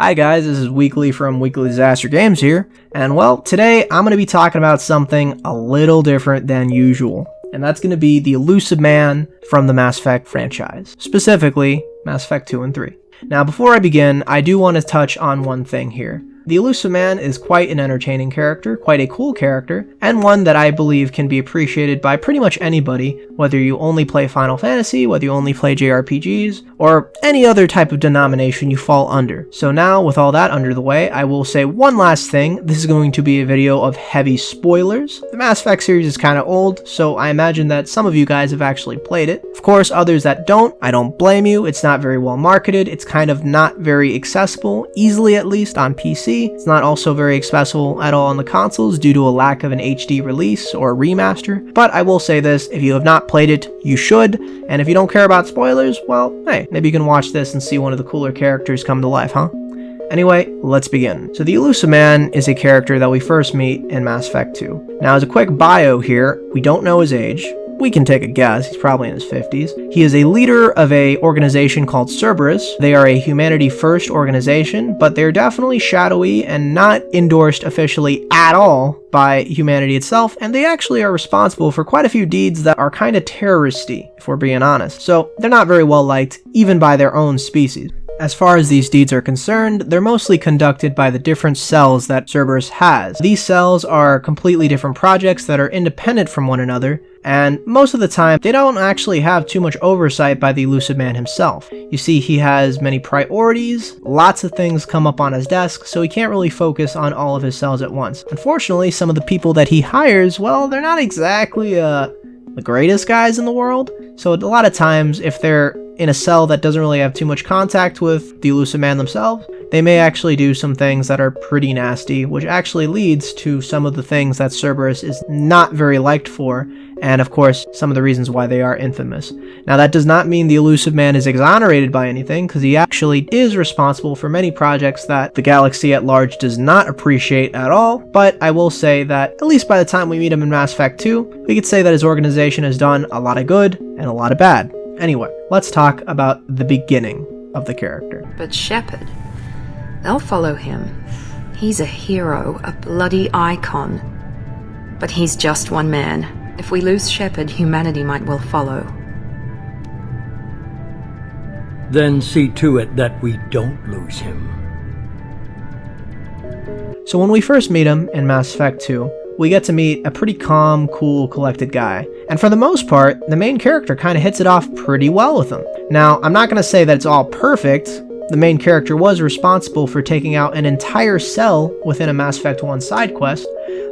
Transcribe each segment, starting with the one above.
Hi guys, this is Weekly from Weekly Disaster Games here, and well, today I'm going to be talking about something a little different than usual, and that's going to be the Illusive Man from the Mass Effect franchise, specifically Mass Effect 2 and 3. Now before I begin, I do want to touch on one thing here. The Illusive Man is quite an entertaining character, quite a cool character, and one that I believe can be appreciated by pretty much anybody, whether you only play Final Fantasy, whether you only play JRPGs, or any other type of denomination you fall under. So now, with all that under the way, I will say one last thing. This is going to be a video of heavy spoilers. The Mass Effect series is kind of old, so I imagine that some of you guys have actually played it. Of course, others that don't, I don't blame you. It's not very well marketed. It's kind of not very accessible, easily at least, on PC. It's not also very accessible at all on the consoles due to a lack of an HD release or remaster, but I will say this, if you have not played it, you should, and if you don't care about spoilers, well, hey, maybe you can watch this and see one of the cooler characters come to life, huh? Anyway, let's begin. So the Illusive Man is a character that we first meet in Mass Effect 2. Now as a quick bio here, we don't know his age. We can take a guess, he's probably in his 50s. He is a leader of an organization called Cerberus. They are a humanity-first organization, but they're definitely shadowy and not endorsed officially at all by humanity itself, and they actually are responsible for quite a few deeds that are kind of terroristy, if we're being honest. So they're not very well liked, even by their own species. As far as these deeds are concerned, they're mostly conducted by the different cells that Cerberus has. These cells are completely different projects that are independent from one another, and most of the time, they don't actually have too much oversight by the Illusive Man himself. You see, he has many priorities, lots of things come up on his desk, so he can't really focus on all of his cells at once. Unfortunately, some of the people that he hires, well, they're not exactly the greatest guys in the world, so a lot of times, if they're in a cell that doesn't really have too much contact with the Illusive Man themselves, they may actually do some things that are pretty nasty, which actually leads to some of the things that Cerberus is not very liked for, and of course, some of the reasons why they are infamous. Now that does not mean the Illusive Man is exonerated by anything, because he actually is responsible for many projects that the galaxy at large does not appreciate at all, but I will say that, at least by the time we meet him in Mass Effect 2, we could say that his organization has done a lot of good and a lot of bad. Anyway, let's talk about the beginning of the character. But Shepard, they'll follow him. He's a hero, a bloody icon. But he's just one man. If we lose Shepard, humanity might well follow. Then see to it that we don't lose him. So when we first meet him in Mass Effect 2, we get to meet a pretty calm, cool, collected guy. And for the most part, the main character kind of hits it off pretty well with him. Now, I'm not going to say that it's all perfect. The main character was responsible for taking out an entire cell within a Mass Effect 1 side quest.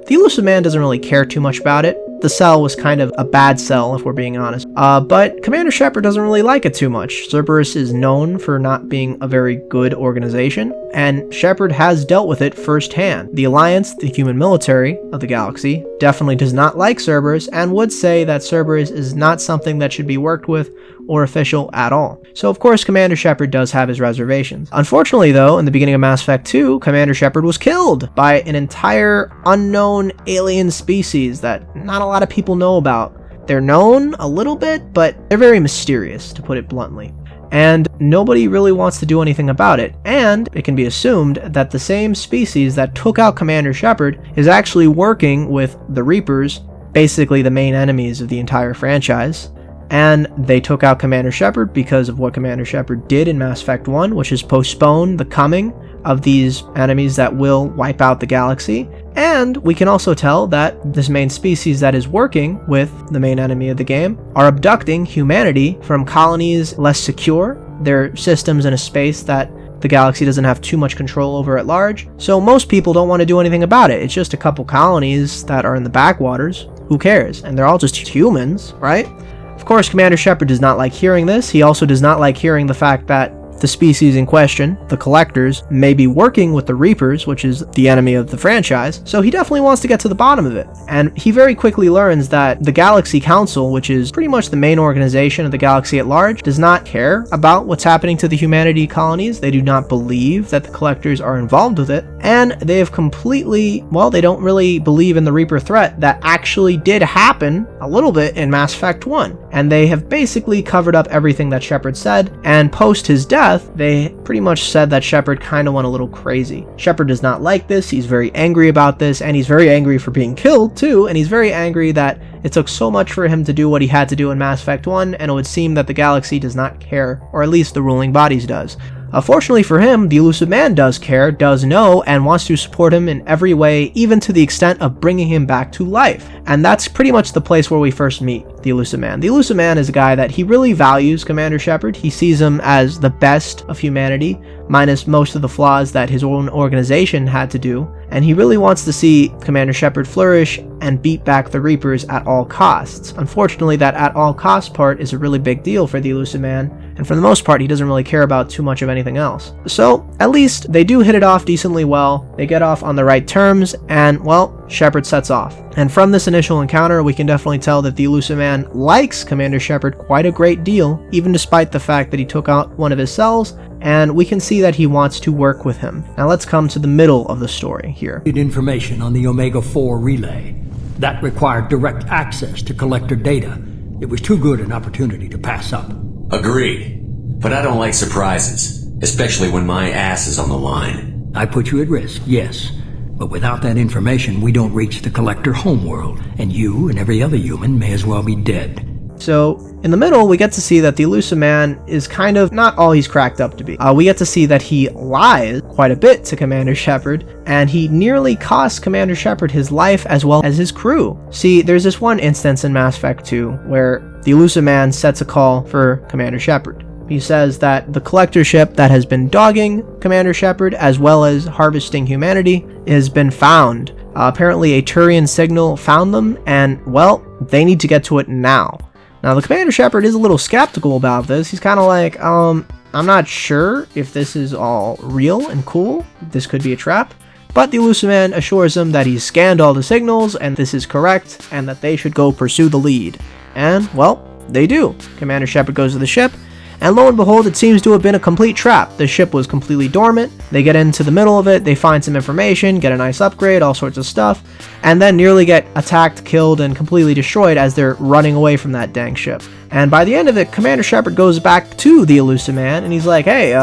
The Illusive Man doesn't really care too much about it. The cell was kind of a bad cell, if we're being honest. But Commander Shepard doesn't really like it too much. Cerberus is known for not being a very good organization, and Shepard has dealt with it firsthand. The Alliance, the human military of the galaxy, definitely does not like Cerberus, and would say that Cerberus is not something that should be worked with or official at all. So of course Commander Shepard does have his reservations. Unfortunately though, in the beginning of Mass Effect 2, Commander Shepard was killed by an entire unknown alien species that not a lot of people know about. They're known a little bit, but they're very mysterious, to put it bluntly. And nobody really wants to do anything about it, and it can be assumed that the same species that took out Commander Shepard is actually working with the Reapers, basically the main enemies of the entire franchise. And they took out Commander Shepard because of what Commander Shepard did in Mass Effect 1, which is postpone the coming of these enemies that will wipe out the galaxy. And we can also tell that this main species that is working with the main enemy of the game are abducting humanity from colonies less secure. They're systems in a space that the galaxy doesn't have too much control over at large. So most people don't want to do anything about it. It's just a couple colonies that are in the backwaters. Who cares? And they're all just humans, right? Of course, Commander Shepard does not like hearing this. He also does not like hearing the fact that the species in question, the Collectors, may be working with the Reapers, which is the enemy of the franchise, so he definitely wants to get to the bottom of it. And he very quickly learns that the Galaxy Council, which is pretty much the main organization of the galaxy at large, does not care about what's happening to the humanity colonies. They do not believe that the Collectors are involved with it, and they have completely, well, they don't really believe in the Reaper threat that actually did happen a little bit in Mass Effect 1. And they have basically covered up everything that Shepard said, and post his death, death, they pretty much said that Shepard kind of went a little crazy. Shepard does not like this, he's very angry about this, and he's very angry for being killed too, and he's very angry that it took so much for him to do what he had to do in Mass Effect 1, and it would seem that the galaxy does not care, or at least the ruling bodies does. Fortunately for him, the Illusive Man does care, does know, and wants to support him in every way, even to the extent of bringing him back to life. And that's pretty much the place where we first meet the Illusive Man. The Illusive Man is a guy that he really values Commander Shepard. He sees him as the best of humanity, minus most of the flaws that his own organization had to do, and he really wants to see Commander Shepard flourish and beat back the Reapers at all costs. Unfortunately, that at all costs part is a really big deal for the Illusive Man, and for the most part, he doesn't really care about too much of anything else. So, at least, they do hit it off decently well, they get off on the right terms, and, well, Shepard sets off. And from this initial encounter, we can definitely tell that the Illusive Man likes Commander Shepard quite a great deal, even despite the fact that he took out one of his cells, and we can see that he wants to work with him. Now let's come to the middle of the story here. Information on the Omega-4 relay. That required direct access to collector data. It was too good an opportunity to pass up. Agreed. But I don't like surprises, especially when my ass is on the line. I put you at risk, yes. But without that information, we don't reach the collector homeworld, and you and every other human may as well be dead. So, in the middle, we get to see that the Illusive Man is kind of not all he's cracked up to be. We get to see that he lies quite a bit to Commander Shepard, and he nearly costs Commander Shepard his life as well as his crew. See, there's this one instance in Mass Effect 2 where the Illusive Man sets a call for Commander Shepard. He says that the collector ship that has been dogging Commander Shepard as well as harvesting humanity has been found. Apparently a Turian signal found them, and, well, they need to get to it now. Now, the Commander Shepard is a little skeptical about this. He's kind of like, I'm not sure if this is all real and cool. This could be a trap. But the Illusive Man assures him that he's scanned all the signals and this is correct and that they should go pursue the lead. And, well, they do. Commander Shepard goes to the ship, and lo and behold, it seems to have been a complete trap. The ship was completely dormant. They get into the middle of it, they find some information, get a nice upgrade, all sorts of stuff, and then nearly get attacked, killed, and completely destroyed as they're running away from that dang ship. And by the end of it, Commander Shepard goes back to the Illusive Man, and he's like, hey,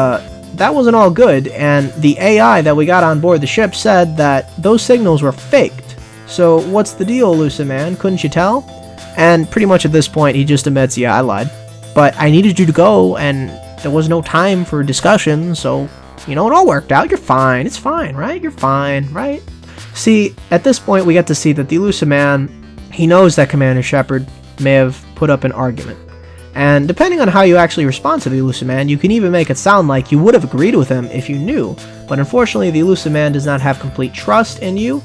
that wasn't all good, and the AI that we got on board the ship said that those signals were faked. So what's the deal, Illusive Man? Couldn't you tell? And pretty much at this point, he just admits, yeah, I lied. But I needed you to go, and there was no time for discussion, so, you know, it all worked out. You're fine. It's fine, right? You're fine, right? See, at this point, we get to see that the Illusive Man, he knows that Commander Shepard may have put up an argument. And depending on how you actually respond to the Illusive Man, you can even make it sound like you would have agreed with him if you knew. But unfortunately, the Illusive Man does not have complete trust in you.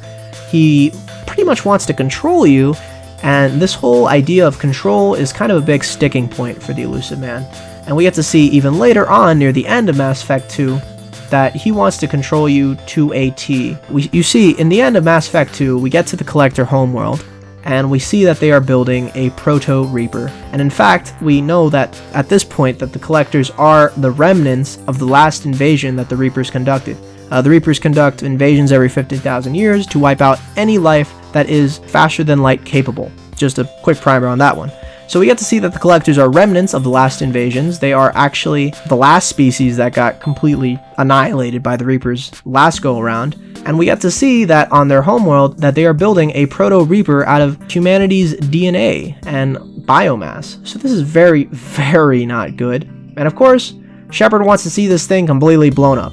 He pretty much wants to control you, and this whole idea of control is kind of a big sticking point for the Illusive Man. And we get to see even later on, near the end of Mass Effect 2, that he wants to control you to a T. You see, in the end of Mass Effect 2, we get to the Collector homeworld, and we see that they are building a Proto-Reaper. And in fact, we know that at this point that the Collectors are the remnants of the last invasion that the Reapers conducted. The Reapers conduct invasions every 50,000 years to wipe out any life that is faster than light capable. Just a quick primer on that one. So we get to see that the Collectors are remnants of the last invasions. They are actually the last species that got completely annihilated by the Reapers last go around. And we get to see that on their homeworld that they are building a Proto-Reaper out of humanity's DNA and biomass. So this is very, very not good. And of course, Shepard wants to see this thing completely blown up.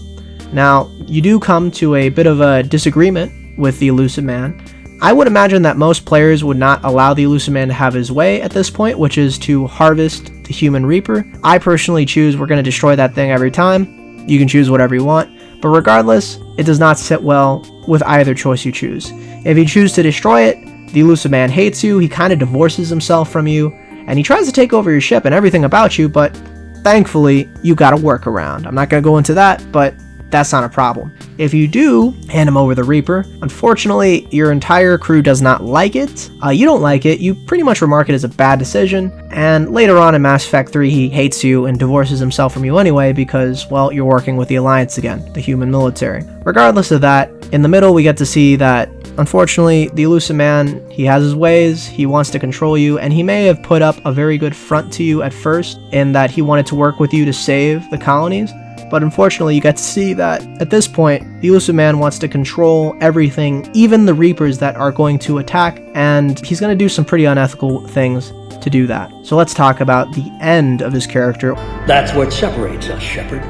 Now, you do come to a bit of a disagreement with the Illusive Man. I would imagine that most players would not allow the Illusive Man to have his way at this point, which is to harvest the human Reaper. I personally choose we're going to destroy that thing every time. You can choose whatever you want, but regardless, it does not sit well with either choice you choose. If you choose to destroy it, the Illusive Man hates you, he kind of divorces himself from you, and he tries to take over your ship and everything about you, but thankfully, you got a workaround. I'm not going to go into that, but that's not a problem. If you do hand him over the Reaper, unfortunately, your entire crew does not like it. You don't like it, you pretty much remark it as a bad decision, and later on in Mass Effect 3, he hates you and divorces himself from you anyway because, well, you're working with the Alliance again, the human military. Regardless of that, in the middle, we get to see that unfortunately, the Illusive Man, he has his ways, he wants to control you, and he may have put up a very good front to you at first in that he wanted to work with you to save the colonies, but unfortunately you get to see that at this point, the Illusive Man wants to control everything, even the Reapers that are going to attack, and he's going to do some pretty unethical things to do that. So let's talk about the end of his character. That's what separates us, Shepard.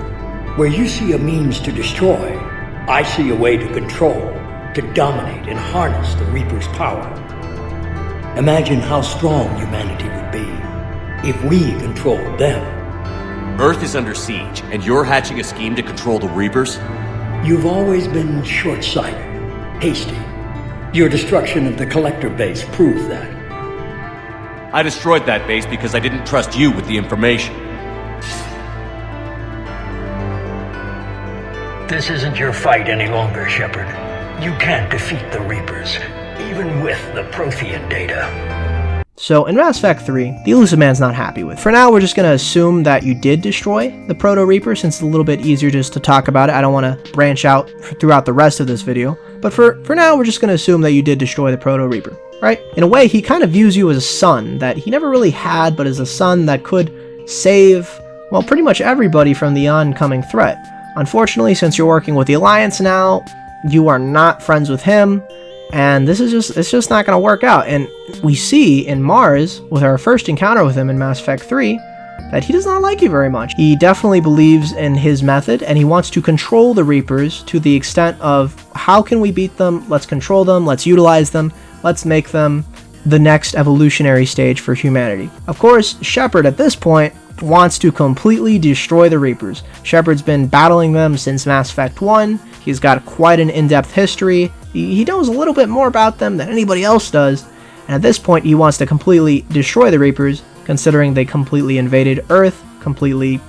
Where you see a means to destroy, I see a way to control, to dominate and harness the Reaper's power. Imagine how strong humanity would be if we controlled them. Earth is under siege, and you're hatching a scheme to control the Reapers? You've always been short-sighted, hasty. Your destruction of the Collector base proved that. I destroyed that base because I didn't trust you with the information. This isn't your fight any longer, Shepard. You can't defeat the Reapers, even with the Prothean data. So in Mass Effect 3, the Illusive Man's not happy with. For now, we're just going to assume that you did destroy the Proto-Reaper, since it's a little bit easier just to talk about it. I don't want to branch out throughout the rest of this video. But for now, we're just going to assume that you did destroy the Proto-Reaper, right? In a way, he kind of views you as a son that he never really had, but as a son that could save, well, pretty much everybody from the oncoming threat. Unfortunately, since you're working with the Alliance now, you are not friends with him, and this is it's just not going to work out. And we see in Mars, with our first encounter with him in Mass Effect 3, that he does not like you very much. He definitely believes in his method, and he wants to control the Reapers to the extent of, how can we beat them? Let's control them, let's utilize them, let's make them the next evolutionary stage for humanity. Of course, Shepard at this point wants to completely destroy the Reapers. Shepard's been battling them since Mass Effect 1. He's got quite an in-depth history. He knows a little bit more about them than anybody else does. And at this point, he wants to completely destroy the Reapers, considering they completely invaded Earth, completely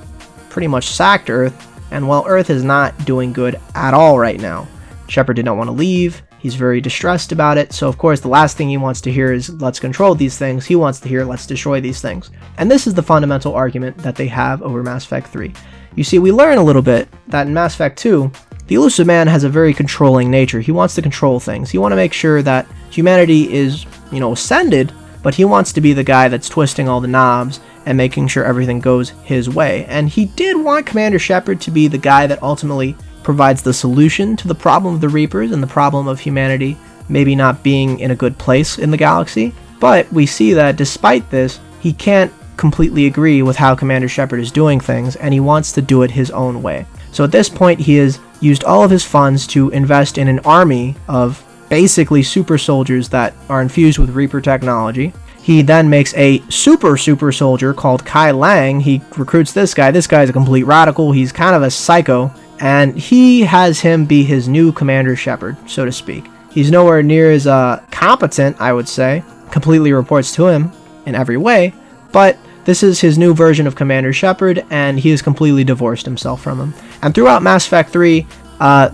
pretty much sacked Earth. And while Earth is not doing good at all right now, Shepard did not want to leave. He's very distressed about it, so of course the last thing he wants to hear is, let's control these things. He wants to hear, let's destroy these things. And this is the fundamental argument that they have over Mass Effect 3. You see, we learn a little bit that in Mass Effect 2, the Illusive Man has a very controlling nature. He wants to control things. He wants to make sure that humanity is, ascended, but he wants to be the guy that's twisting all the knobs and making sure everything goes his way. And he did want Commander Shepard to be the guy that ultimately provides the solution to the problem of the Reapers and the problem of humanity maybe not being in a good place in the galaxy. But we see that despite this, he can't completely agree with how Commander Shepard is doing things, and he wants to do it his own way. So at this point, he has used all of his funds to invest in an army of basically super soldiers that are infused with Reaper technology. He then makes a super soldier called Kai Lang. He recruits this guy. This guy's a complete radical. He's kind of a psycho. And he has him be his new Commander Shepard, so to speak. He's nowhere near as competent, I would say. Completely reports to him in every way. But this is his new version of Commander Shepard, and he has completely divorced himself from him. And throughout Mass Effect 3,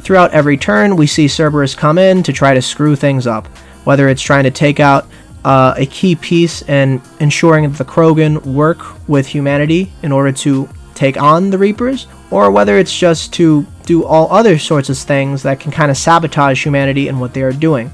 throughout every turn, we see Cerberus come in to try to screw things up. Whether it's trying to take out a key piece and ensuring that the Krogan work with humanity in order to take on the Reapers, or whether it's just to do all other sorts of things that can kind of sabotage humanity and what they are doing.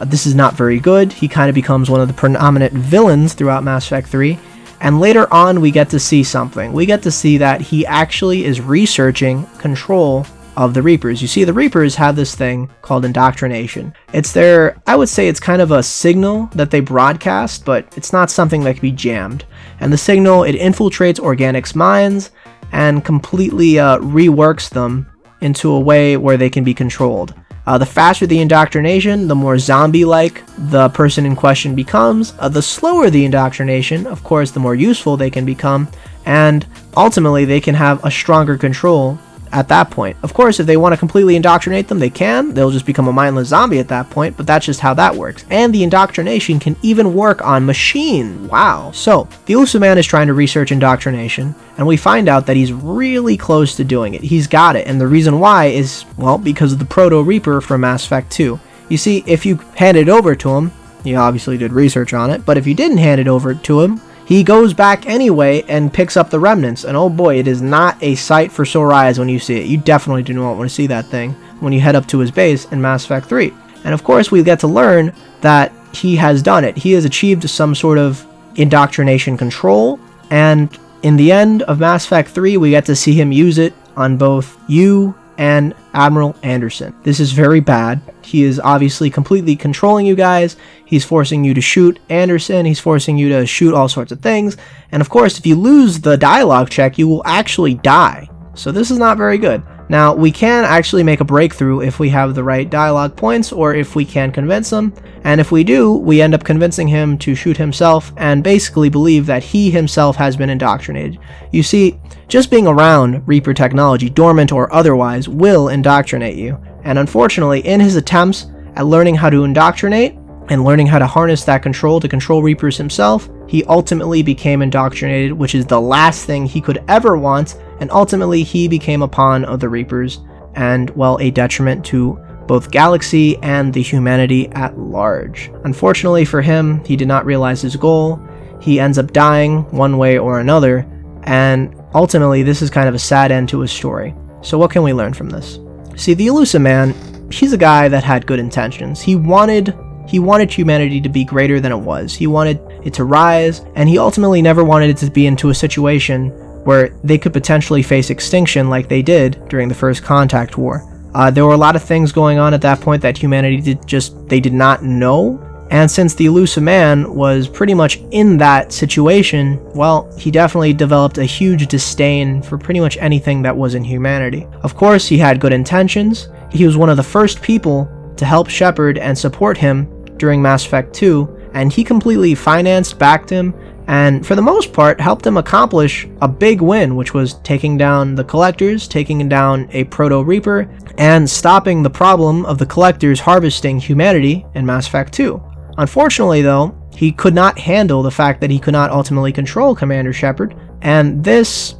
This is not very good. He kind of becomes one of the predominant villains throughout Mass Effect 3, and later on we get to see something. We get to see that he actually is researching control of the Reapers. You see, the Reapers have this thing called indoctrination. It's I would say it's kind of a signal that they broadcast, but it's not something that can be jammed. And the signal, it infiltrates organics' minds and completely reworks them into a way where they can be controlled. The faster the indoctrination, the more zombie-like the person in question becomes. The slower the indoctrination, of course, the more useful they can become, and ultimately they can have a stronger control at that point. Of course, if they want to completely indoctrinate them, they can. They'll just become a mindless zombie at that point, but that's just how that works. And the indoctrination can even work on machines. Wow. So, the Illusive Man is trying to research indoctrination, and we find out that he's really close to doing it. He's got it, and the reason why is, well, because of the Proto-Reaper from Mass Effect 2. You see, if you hand it over to him, you obviously did research on it, but if you didn't hand it over to him, he goes back anyway and picks up the remnants, and oh boy, it is not a sight for sore eyes when you see it. You definitely do not want to see that thing when you head up to his base in Mass Effect 3. And of course, we get to learn that he has done it. He has achieved some sort of indoctrination control, and in the end of Mass Effect 3, we get to see him use it on both you and Admiral Anderson. This is very bad. He is obviously completely controlling you guys. He's forcing you to shoot Anderson. He's forcing you to shoot all sorts of things. And of course, if you lose the dialogue check, you will actually die. So this is not very good. Now, we can actually make a breakthrough if we have the right dialogue points, or if we can convince him. And if we do, we end up convincing him to shoot himself and basically believe that he himself has been indoctrinated. You see, just being around Reaper technology, dormant or otherwise, will indoctrinate you. And unfortunately, in his attempts at learning how to indoctrinate and learning how to harness that control to control Reapers himself, he ultimately became indoctrinated, which is the last thing he could ever want, and ultimately he became a pawn of the Reapers, and, well, a detriment to both Galaxy and the humanity at large. Unfortunately for him, he did not realize his goal. He ends up dying one way or another, and ultimately this is kind of a sad end to his story. So what can we learn from this? See, the Illusive Man, he's a guy that had good intentions. He wanted humanity to be greater than it was. He wanted it to rise, and he ultimately never wanted it to be into a situation where they could potentially face extinction like they did during the First Contact War. There were a lot of things going on at that point that humanity did not know, and since the Illusive Man was pretty much in that situation, well, he definitely developed a huge disdain for pretty much anything that wasn't humanity. Of course, he had good intentions. He was one of the first people to help Shepard and support him during Mass Effect 2, and he completely financed, backed him, and for the most part helped him accomplish a big win, which was taking down the Collectors, taking down a Proto-Reaper, and stopping the problem of the Collectors harvesting humanity in Mass Effect 2. Unfortunately, though, he could not handle the fact that he could not ultimately control Commander Shepard, and this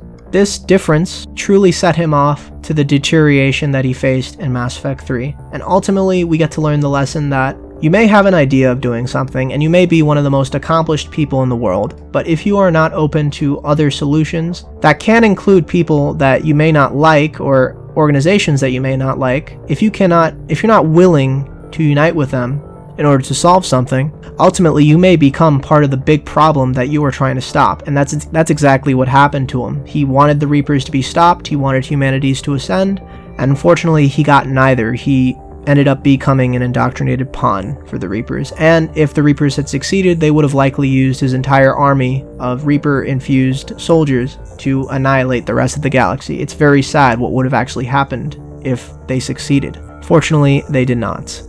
difference truly set him off to the deterioration that he faced in Mass Effect 3. And ultimately, we get to learn the lesson that you may have an idea of doing something, and you may be one of the most accomplished people in the world, but if you are not open to other solutions, that can include people that you may not like, or organizations that you may not like, if you're not willing to unite with them in order to solve something, ultimately you may become part of the big problem that you are trying to stop. And that's exactly what happened to him. He wanted the Reapers to be stopped, he wanted humanities to ascend, and unfortunately he got neither. He ended up becoming an indoctrinated pawn for the Reapers, and if the Reapers had succeeded, they would have likely used his entire army of Reaper-infused soldiers to annihilate the rest of the galaxy. It's very sad what would have actually happened if they succeeded. Fortunately, they did not.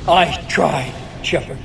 I tried, Shepard.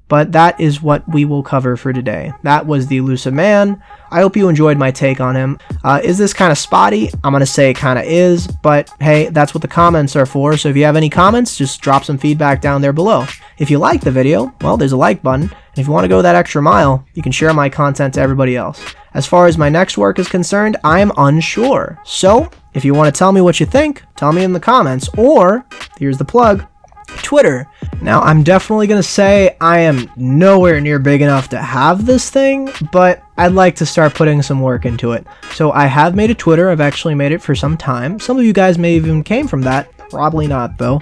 But that is what we will cover for today. That was the Illusive Man. I hope you enjoyed my take on him. Is this kind of spotty? I'm going to say it kind of is, but hey, that's what the comments are for, so if you have any comments, just drop some feedback down there below. If you like the video, well, there's a like button, and if you want to go that extra mile, you can share my content to everybody else. As far as my next work is concerned, I'm unsure. So, if you want to tell me what you think, tell me in the comments, or, here's the plug, Twitter. Now, I'm definitely going to say I am nowhere near big enough to have this thing, but I'd like to start putting some work into it. So I have made a Twitter. I've actually made it for some time. Some of you guys may even came from that. Probably not, though.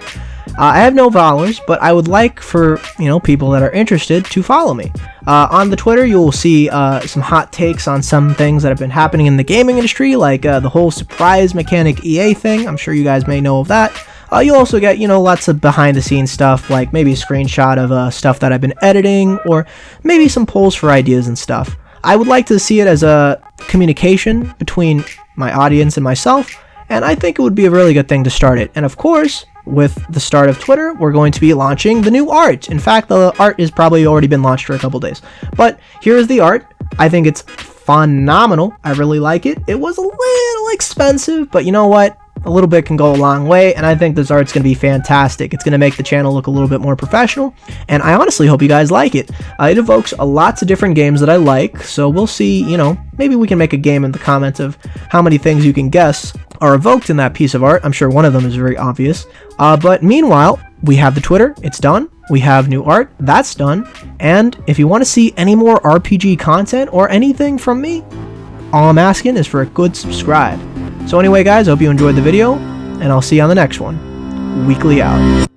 I have no followers, but I would like for, people that are interested to follow me. On the Twitter, you'll see some hot takes on some things that have been happening in the gaming industry, like the whole surprise mechanic EA thing. I'm sure you guys may know of that. You'll also get, lots of behind-the-scenes stuff, like maybe a screenshot of stuff that I've been editing, or maybe some polls for ideas and stuff. I would like to see it as a communication between my audience and myself, and I think it would be a really good thing to start it. And of course, with the start of Twitter, we're going to be launching the new art. In fact, the art has probably already been launched for a couple days. But here is the art. I think it's phenomenal. I really like it. It was a little expensive, but you know what? A little bit can go a long way, and I think this art's going to be fantastic. It's going to make the channel look a little bit more professional, and I honestly hope you guys like it. It evokes lots of different games that I like, so we'll see, maybe we can make a game in the comments of how many things you can guess are evoked in that piece of art. I'm sure one of them is very obvious. But meanwhile, we have the Twitter. It's done. We have new art. That's done. And if you want to see any more RPG content or anything from me, all I'm asking is for a good subscribe. So anyway, guys, I hope you enjoyed the video, and I'll see you on the next one. Weekly out.